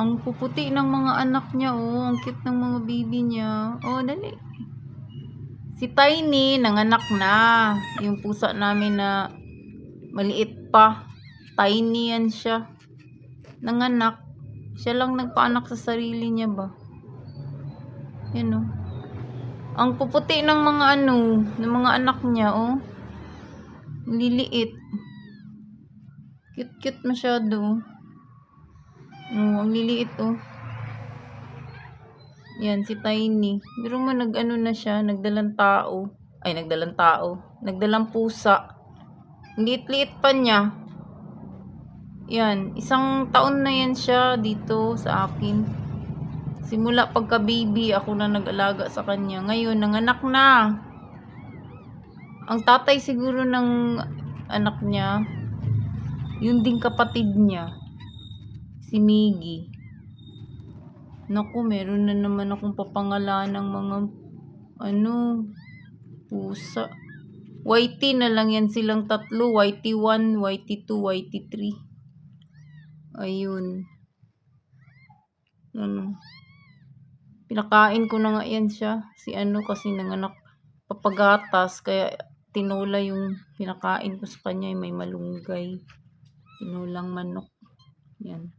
Ang puputi ng mga anak niya, oh. Ang cute ng mga baby niya. Oh, dali. Si Tiny, nanganak na. Yung pusa namin na maliit pa. Tiny yan siya. Nanganak. Siya lang nagpaanak sa sarili niya ba? Yan, oh. Ang puputi ng mga ng mga anak niya, oh. Liliit. Cute-cute masyado, oh. Oh, ang liliit, oh. Yan, si Tiny. Pero mo na siya, nagdalang tao. Ay, nagdalang tao. Nagdalang pusa. Ang liit-liit pa niya. Yan, 1 taon na yan siya dito sa akin. Simula pagka-baby, ako na nag-alaga sa kanya. Ngayon, nanganak na. Ang tatay siguro ng anak niya, yun ding kapatid niya. Si Miggy. Naku, meron na naman akong papangalan ng mga pusa. Whitey na lang yan silang tatlo. Whitey 1, Whitey 2, Whitey 3. Ayun. Pinakain ko na nga yan siya. Si kasi nanganak papagatas. Kaya tinola yung pinakain ko sa kanya. May malunggay. Tinulang manok. Yan.